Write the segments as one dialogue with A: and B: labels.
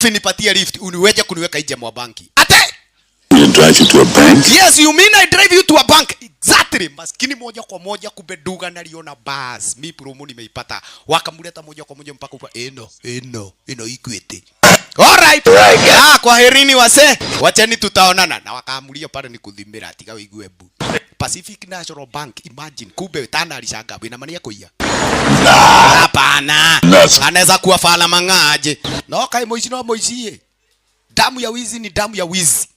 A: nipatie lift uniweje kuniweka nje mwa banki. Ate
B: I drive you to a bank?
A: Yes, you mean I drive you to a bank? Exactly. Maskini moja kwa moja kubeduga naliona bas. Mi promo nimeipata. Wakamuleta moja kwa moja mpaka upa eno Equity. Alright. Kwa herini wase. Wacheni tutaonana. Na wakaamulia pale ni kudhimira atiga wigue bu. Pacific National Bank, imagine kube tana alishaga ina maana yako ya. Hapana. Anaweza kuwa fala mangaje. No kai moishi no moishie. Damu ya wizi ni damu ya wizi.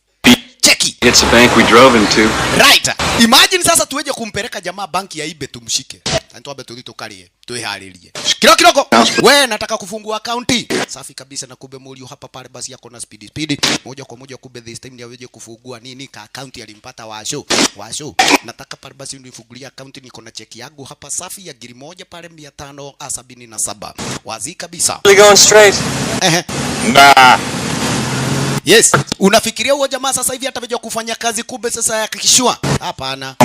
A: Cheki.
C: It's a bank we drove into.
A: Right. Imagine sasa tuweje kumpeleka jamaa banki ya Ibe tumshike. Antoabe tulitokalie. Tuihalilie. Kiloko. Wewe nataka kufungua akaunti. Safi kabisa na kube mulio hapa pale basi yako na speed. Moja kwa moja kube this time niweje kufungua nini ka akaunti alimpata Washo. Nataka pale basi unifungulia akaunti niko na cheki yangu hapa safi ya giri moja pale 577. Wazi kabisa.
C: We going straight.
B: Nah.
A: Yes, unafikiria huo jamaa sasa hivi ataweja kufanya kazi kube sasa yakikishwa? Hapana.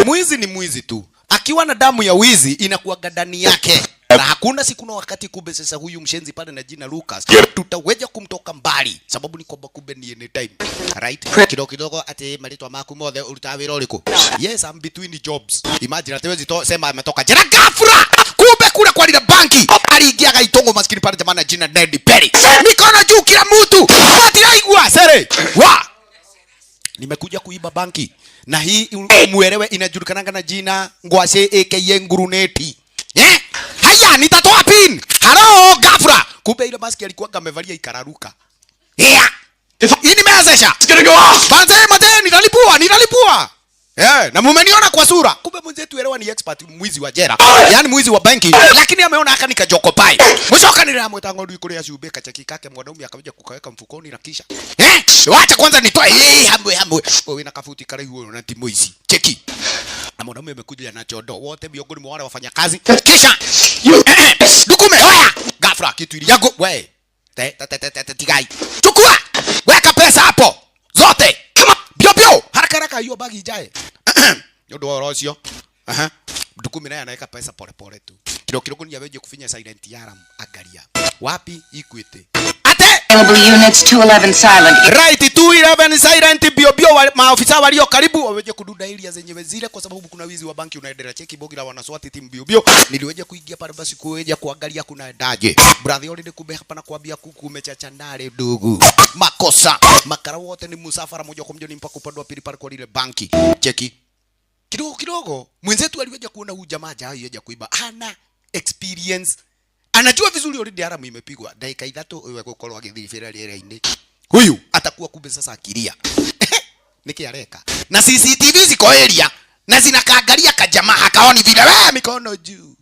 A: Mwizi ni mwizi tu. Akiwa na damu ya wizi inakuwa ndani yake. Na hakuna siku na wakati kube sasa huyu mshenzi pale na jina Lucas tutaweja kumtoka mbali sababu ni kwamba kube ni anytime. Right? Kidogo ate malitwa maku mothe ulitawira uliko. Yes, I'm between jobs. Imagine atawezi to sema ametoka jana ghafla. Kube kule kwa ile banki aliingia gaitongo maskini pale jamaa na jina Ned Perry. Mikono juu kila mtu. Atiraigwa sere. Nimekuja kuiba banki. Na hii muelewe inajulikana na jina Ngwase aka Nguruneti. Haya nitatoa pin. Hello ghafla. Kumbe ile maski alikuwa amevalia ikararuka. Hii nimewezesha.
B: It's gonna go off.
A: Mate nitalipua. Na mumeniona kwa sura. Kumbe mwenzetu elewa ni expert mwizi wa jera. Yaani mwizi wa banki, lakini ameona aka nikajokopai. Mwisho kaniliamweta ng'ondu ikule ya shube kacheki kake mwanaume akaja kukaweka mfukoni na kisha. Wacha kwanza nitoe hamwe. Wewe nakafuti kale huo na timoizi. Cheki. Na mwanaume amekuja na chodo. Wote miongoni mwa wale wafanya kazi. Kisha. Dukume hoya. Ghafla kitu ili yako wewe. Tigai. Chukua. Weka pesa hapo. Zote. Bio. Haraka hiyo bagi ijae. Yodo orosio. Dukume naye anaweka pesa pole tu. Kidogo ni yaweje kufinya silent alarm angalia. Wapi Equity?
D: Units 211 silent.
A: Right, 211 silent bio maofisa walio karibu waweje kududa area zenyewe zile kwa sababu kuna wizi wa banki unaendelea. Cheki bogi la wanaswati timu bio niliweje kuingia pale basi kuweje kuangalia kuna daje. Brother already kube hapa na kuambia kuku umechacha ndale ndugu. Makosa. Makara wote ni musafara moja kwa moja ni mpaka upande wa pili pale kwa ile banki. Cheki. Kidogo mwenzetu aliweje kuona huyu jamaa hajaje kuiba. Hana experience. Anajua vizuri already alarm imepigwa. Dakika 3 wewe kukolwa githifira lile. Huyu atakuwa kumbe sasa akilia. Nikiareka. Na CCTV ziko area na zinakaangalia kajamaa akaoni vile wewe mikono juu.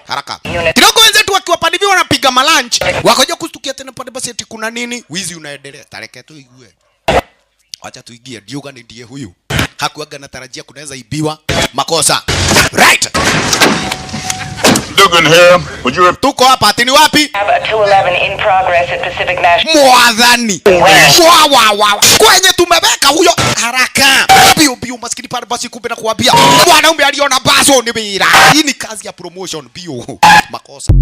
A: Haraka. Kidogo wenzetu wakiwa pande hivi wanapiga malunch. Wakaja kustukia tena pande basi eti kuna nini? Wizi unaendelea. Tareke tu igue. Acha tuingie Diuga ndiye huyu. Hakuaga natarajia kunaweza ibiwa. Makosa. Right.
B: Look in here. Would you
A: tuko hapa ati ni wapi?
D: 211 in progress at Pacific National.
A: Mwadhani. Kwenye tumebeka huyo haraka. Bio maskini pale basi kumbe na kuambia mwanaume aliona baso ni bila. Hii ni kazi ya promotion bio. Makosa.